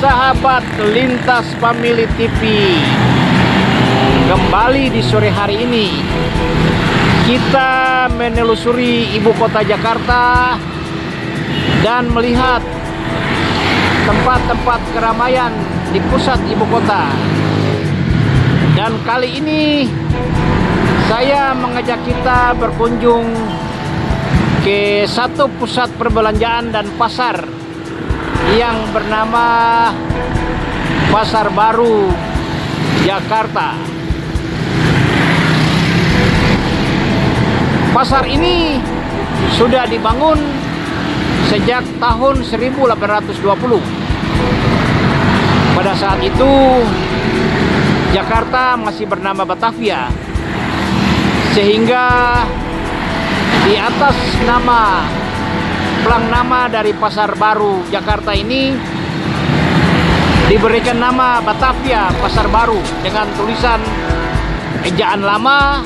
sahabat Lintas Family TV, kembali di sore hari ini kita menelusuri ibu kota Jakarta dan melihat tempat-tempat keramaian di pusat ibu kota. Dan kali ini saya mengajak kita berkunjung ke satu pusat perbelanjaan dan pasar yang bernama Pasar Baru Jakarta. Pasar ini sudah dibangun sejak tahun 1820. Pada saat itu Jakarta masih bernama Batavia, sehingga di atas nama plang nama dari Pasar Baru Jakarta ini diberikan nama Batavia Pasar Baru dengan tulisan ejaan lama,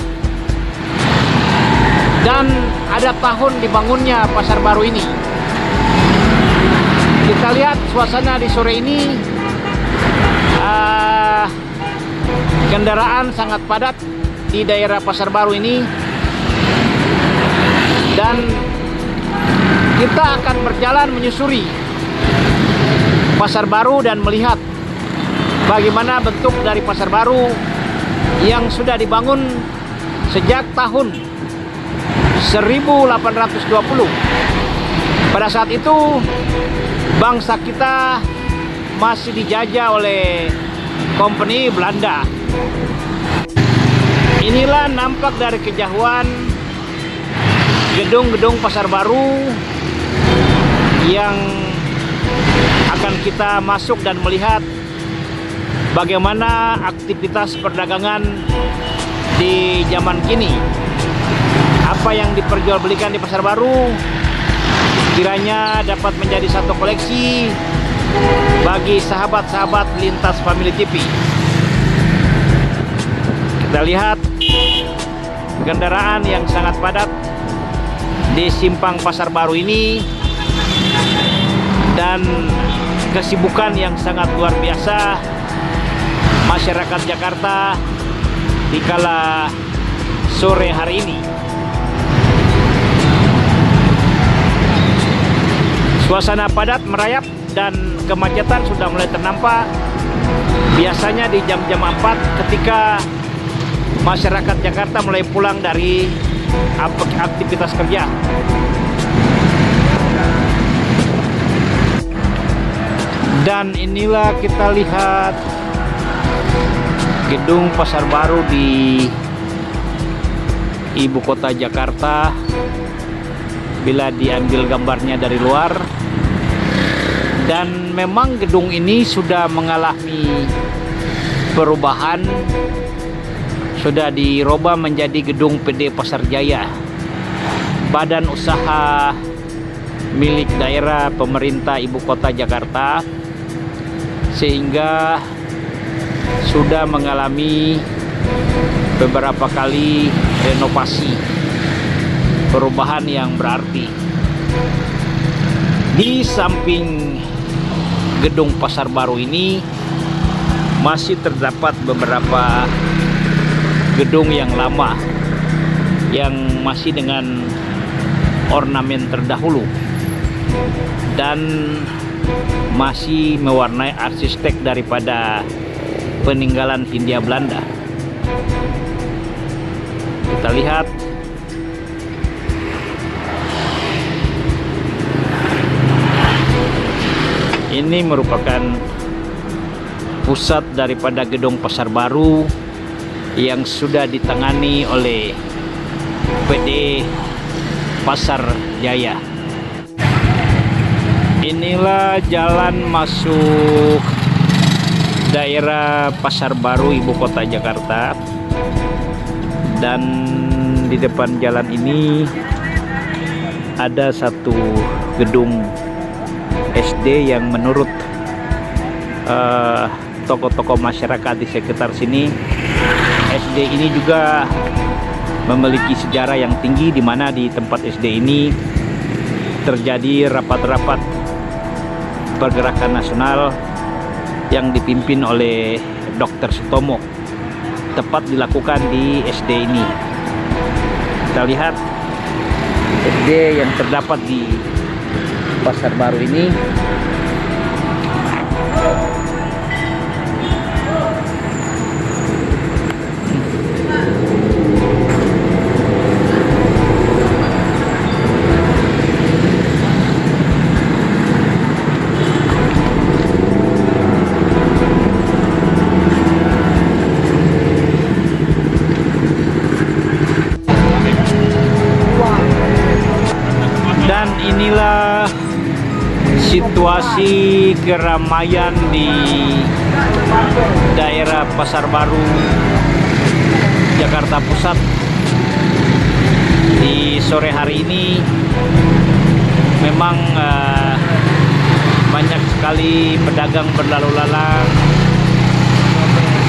dan ada tahun dibangunnya Pasar Baru ini. Kita lihat suasana di sore ini, kendaraan sangat padat di daerah Pasar Baru ini, dan kita akan berjalan menyusuri Pasar Baru dan melihat bagaimana bentuk dari Pasar Baru yang sudah dibangun sejak tahun 1820. Pada saat itu bangsa kita masih dijajah oleh kompeni Belanda. Inilah nampak dari kejauhan gedung-gedung Pasar Baru yang akan kita masuk dan melihat bagaimana aktivitas perdagangan di zaman kini. Apa yang diperjualbelikan di Pasar Baru kiranya dapat menjadi satu koleksi bagi sahabat-sahabat Lintas Family TV. Kita lihat kendaraan yang sangat padat di simpang Pasar Baru ini dan kesibukan yang sangat luar biasa masyarakat Jakarta di kala sore hari ini. Suasana padat merayap dan kemacetan sudah mulai ternampak. Biasanya di jam-jam 4 ketika masyarakat Jakarta mulai pulang dari aktivitas kerja. Dan inilah kita lihat gedung Pasar Baru di ibu kota Jakarta. Bila diambil gambarnya dari luar, dan memang gedung ini sudah mengalami perubahan, sudah dirubah menjadi gedung PD Pasar Jaya, badan usaha milik daerah pemerintah ibu kota Jakarta, sehingga sudah mengalami beberapa kali renovasi, perubahan yang berarti. Di samping gedung Pasar Baru ini masih terdapat beberapa gedung yang lama yang masih dengan ornamen terdahulu dan masih mewarnai arsitek daripada peninggalan Hindia Belanda. Kita lihat ini merupakan pusat daripada gedung Pasar Baru yang sudah ditangani oleh PD Pasar Jaya. Inilah jalan masuk daerah Pasar Baru ibu kota Jakarta, dan di depan jalan ini ada satu gedung SD yang menurut tokoh-tokoh masyarakat di sekitar sini, SD ini juga memiliki sejarah yang tinggi, di mana di tempat SD ini terjadi rapat-rapat pergerakan nasional yang dipimpin oleh Dr. Sutomo, tepat dilakukan di SD ini. Kita lihat SD yang terdapat di Pasar Baru ini. Dan inilah situasi keramaian di daerah Pasar Baru, Jakarta Pusat di sore hari ini. Memang banyak sekali pedagang berlalu lalang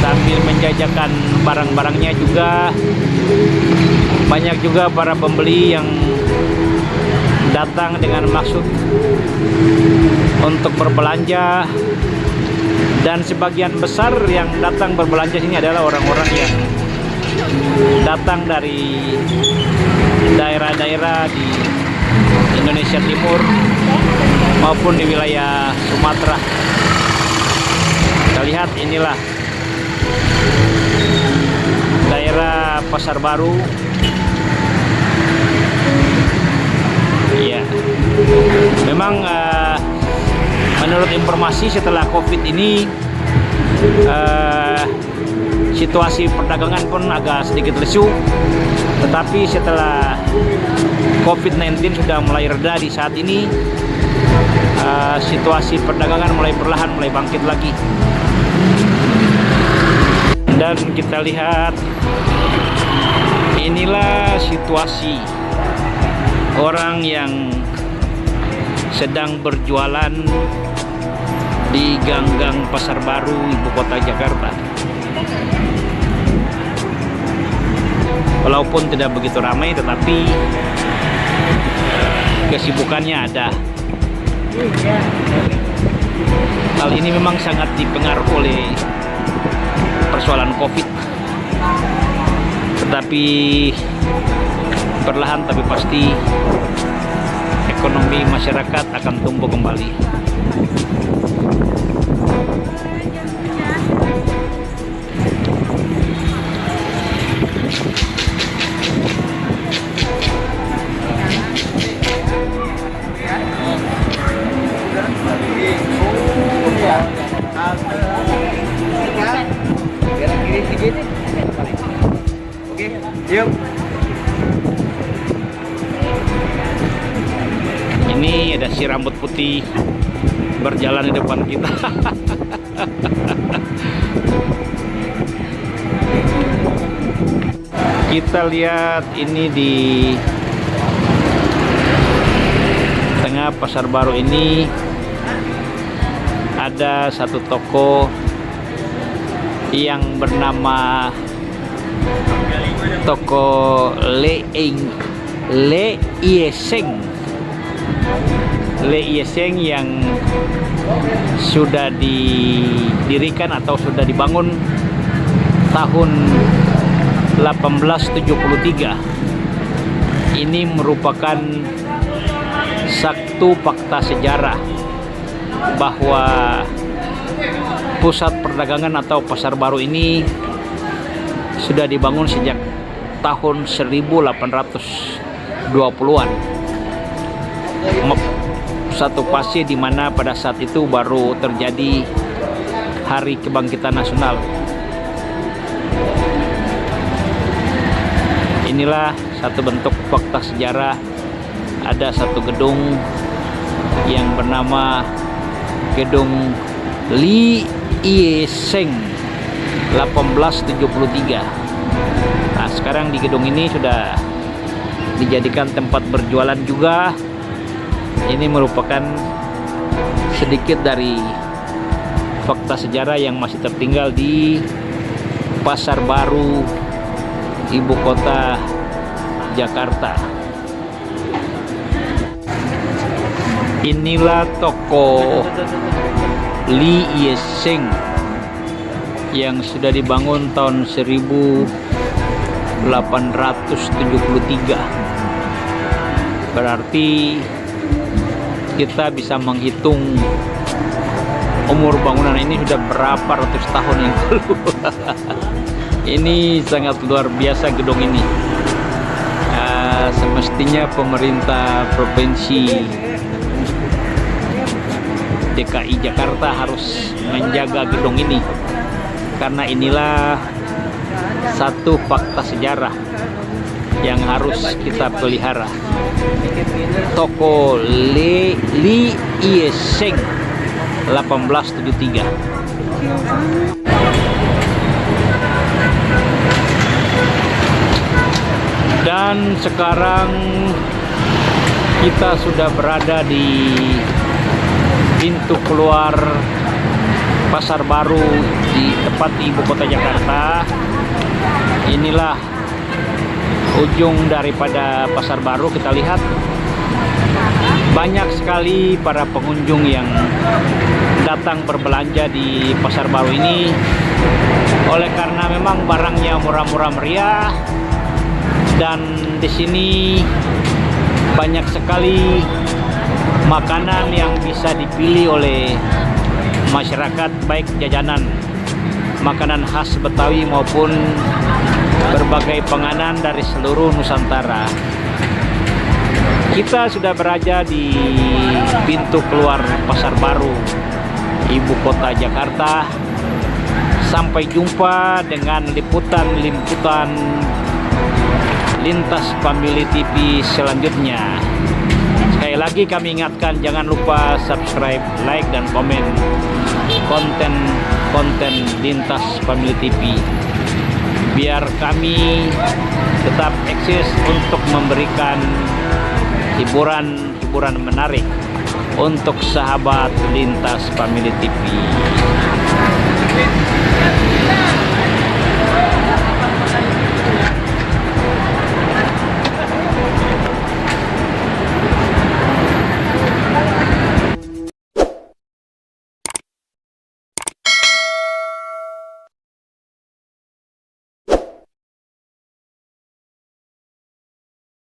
sambil menjajakan barang-barangnya juga. Banyak juga para pembeli yang datang dengan maksud untuk berbelanja, dan sebagian besar yang datang berbelanja sini adalah orang-orang yang datang dari daerah-daerah di Indonesia Timur maupun di wilayah Sumatera. Kita lihat, inilah daerah Pasar Baru. Iya, memang menurut informasi setelah COVID ini situasi perdagangan pun agak sedikit lesu. Tetapi setelah COVID-19 sudah mulai reda di saat ini, situasi perdagangan mulai perlahan mulai bangkit lagi. Dan kita lihat, inilah situasi orang yang sedang berjualan di gang-gang Pasar Baru ibu kota Jakarta. Walaupun tidak begitu ramai, tetapi kesibukannya ada. Hal ini memang sangat dipengaruhi oleh persoalan COVID, tetapi perlahan tapi pasti ekonomi masyarakat akan tumbuh kembali. Oke, yuk. Ini ada si rambut putih berjalan di depan kita. Kita lihat ini di tengah Pasar Baru ini ada satu toko yang bernama toko Le Ieseng yang sudah didirikan atau sudah dibangun tahun 1873. Ini merupakan satu fakta sejarah bahwa pusat perdagangan atau Pasar Baru ini sudah dibangun sejak tahun 1820-an. Satu fase di mana pada saat itu baru terjadi Hari Kebangkitan Nasional. Inilah satu bentuk fakta sejarah. Ada satu gedung yang bernama Gedung Li Ieseng 1873. Nah, sekarang di gedung ini sudah dijadikan tempat berjualan juga. Ini merupakan sedikit dari fakta sejarah yang masih tertinggal di Pasar Baru ibu kota Jakarta. Inilah toko Lee Ye Seng yang sudah dibangun tahun 1873. Berarti kita bisa menghitung umur bangunan ini sudah berapa ratus tahun yang lalu. Ini sangat luar biasa gedung ini. Semestinya pemerintah provinsi DKI Jakarta harus menjaga gedung ini, karena inilah satu fakta sejarah yang harus kita pelihara. Toko Lee Ye Seng 1873. Dan sekarang kita sudah berada di pintu keluar Pasar Baru di tepat di ibu kota Jakarta. Inilah ujung daripada Pasar Baru. Kita lihat banyak sekali para pengunjung yang datang berbelanja di Pasar Baru ini, oleh karena memang barangnya murah-murah meriah. Dan di sini banyak sekali makanan yang bisa dipilih oleh masyarakat, baik jajanan makanan khas Betawi maupun berbagai panganan dari seluruh Nusantara. Kita sudah berada di pintu keluar Pasar Baru, ibu kota Jakarta. Sampai jumpa dengan liputan-liputan Lintas Family TV selanjutnya. Sekali lagi kami ingatkan, jangan lupa subscribe, like, dan komen konten Lintas Family TV, biar kami tetap eksis untuk memberikan hiburan menarik untuk sahabat Lintas Family TV.